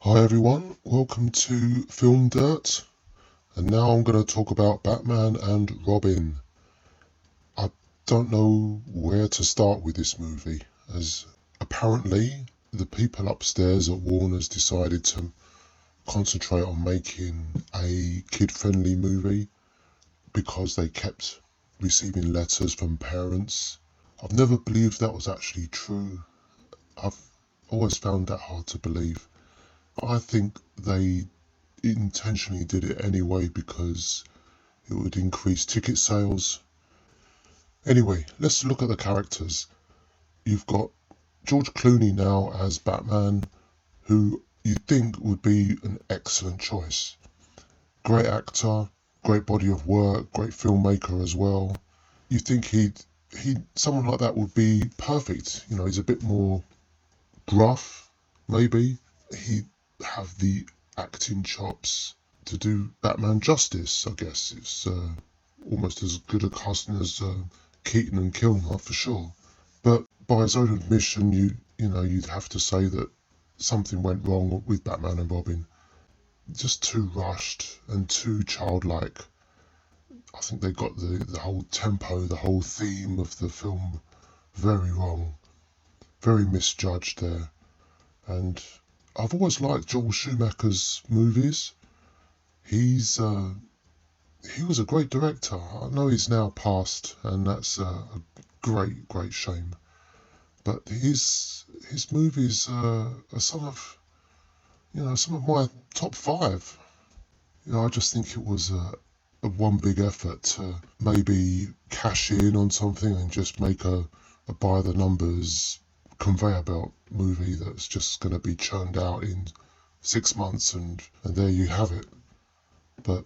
Hi everyone, welcome to FilmDirt, and now I'm going to talk about Batman and Robin. I don't know where to start with this movie, as apparently the people upstairs at Warner's decided to concentrate on making a kid-friendly movie because they kept receiving letters from parents. I've never believed that was actually true. I've always found that hard to believe. I think they intentionally did it anyway because it would increase ticket sales. Anyway, let's look at the characters. You've got George Clooney now as Batman, who you'd think would be an excellent choice. Great actor, great body of work, great filmmaker as well. You think someone like that would be perfect. You know, he's a bit more gruff, maybe. He'd have the acting chops to do Batman justice, I guess. It's almost as good a casting as Keaton and Kilmer for sure. But by his own admission, you'd have to say that something went wrong with Batman and Robin. Just too rushed and too childlike. I think they got the whole tempo, the whole theme of the film very wrong, very misjudged there. And I've always liked Joel Schumacher's movies. He was a great director. I know he's now passed, and that's a great shame. But his movies are some of my top five. I just think it was a one big effort to maybe cash in on something and just make a by the numbers conveyor belt movie that's just going to be churned out in 6 months, and there you have it. But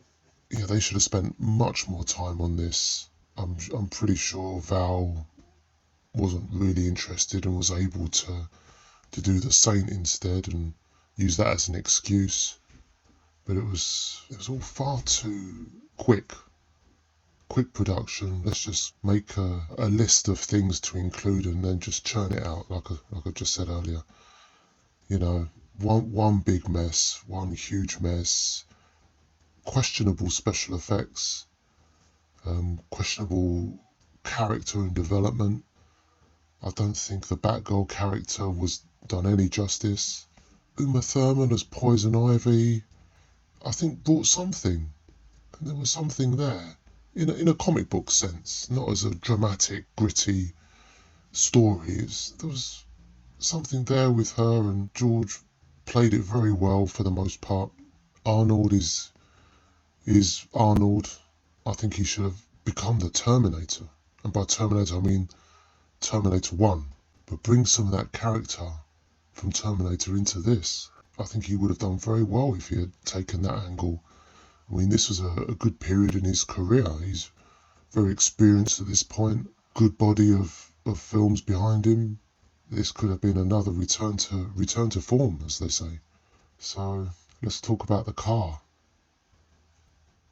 yeah, they should have spent much more time on this. I'm pretty sure Val wasn't really interested and was able to do the Saint instead and use that as an excuse. But it was all far too quick production. Let's just make a list of things to include and then just churn it out like I just said earlier. You know, one big mess, one huge mess, questionable special effects, questionable character and development. I don't think the Batgirl character was done any justice. Uma Thurman as Poison Ivy, I think brought something. And there was something there. In a comic book sense, not as a dramatic, gritty story. There was something there with her, and George played it very well for the most part. Arnold is Arnold. I think he should have become the Terminator. And by Terminator, I mean Terminator 1. But bring some of that character from Terminator into this. I think he would have done very well if he had taken that angle. I mean, this was a good period in his career. He's very experienced at this point. Good body of films behind him. This could have been another return to form, as they say. So let's talk about the car.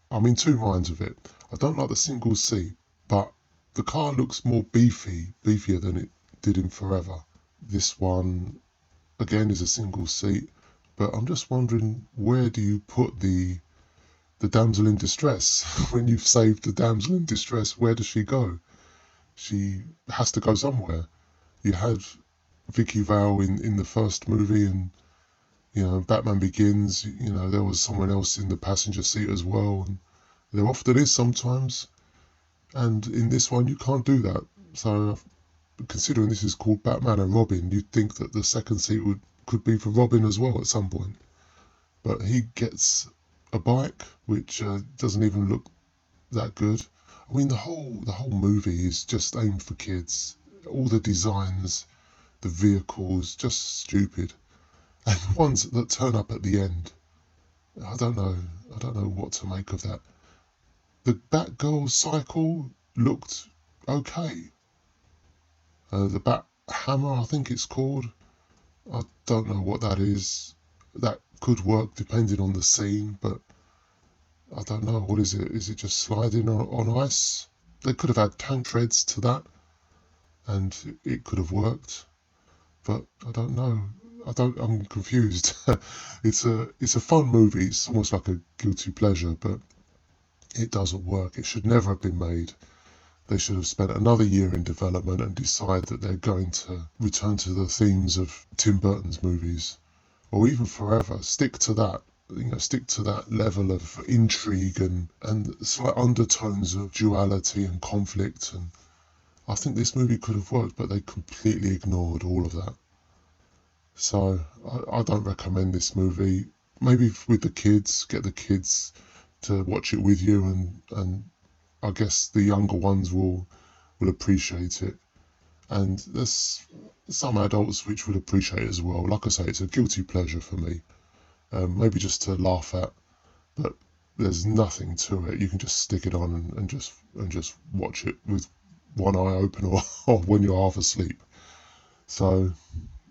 I'm in two minds of it. I don't like the single seat, but the car looks more beefier than it did in Forever. This one, again, is a single seat, but I'm just wondering, where do you put the damsel in distress? When you've saved the damsel in distress, where does she go? She has to go somewhere. You had Vicky Vale in the first movie, and Batman Begins, there was someone else in the passenger seat as well, and there often is sometimes. And in this one, you can't do that. So, considering this is called Batman and Robin, you'd think that the second seat could be for Robin as well at some point. But he gets a bike, which doesn't even look that good. I mean, the whole movie is just aimed for kids. All the designs, the vehicles, just stupid. And the ones that turn up at the end, I don't know. I don't know what to make of that. The Batgirl cycle looked okay. The Bathammer, I think it's called. I don't know what that is. That could work depending on the scene, but I don't know. What is it? Is it just sliding on ice? They could have had tank treads to that, and it could have worked. But I don't know. I'm confused. It's a fun movie. It's almost like a guilty pleasure, but it doesn't work. It should never have been made. They should have spent another year in development and decide that they're going to return to the themes of Tim Burton's movies, or even Forever. Stick to that. Stick to that level of intrigue and slight undertones of duality and conflict. And I think this movie could have worked, but they completely ignored all of that. So I don't recommend this movie. Maybe with the kids, get the kids to watch it with you, and I guess the younger ones will appreciate it. And there's some adults which would appreciate it as well. Like I say, it's a guilty pleasure for me. Maybe just to laugh at, but there's nothing to it. You can just stick it on and just watch it with one eye open or when you're half asleep. So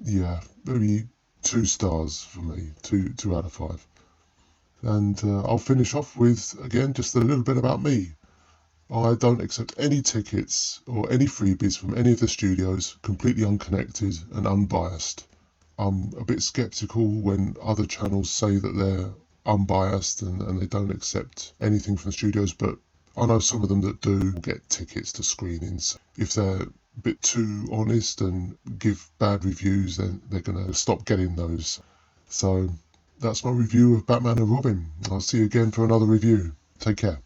yeah, maybe 2 stars for me, two out of 5. And I'll finish off with again just a little bit about me. I don't accept any tickets or any freebies from any of the studios, completely unconnected and unbiased. I'm a bit skeptical when other channels say that they're unbiased and they don't accept anything from the studios, but I know some of them that do get tickets to screenings. If they're a bit too honest and give bad reviews, then they're going to stop getting those. So that's my review of Batman and Robin. I'll see you again for another review. Take care.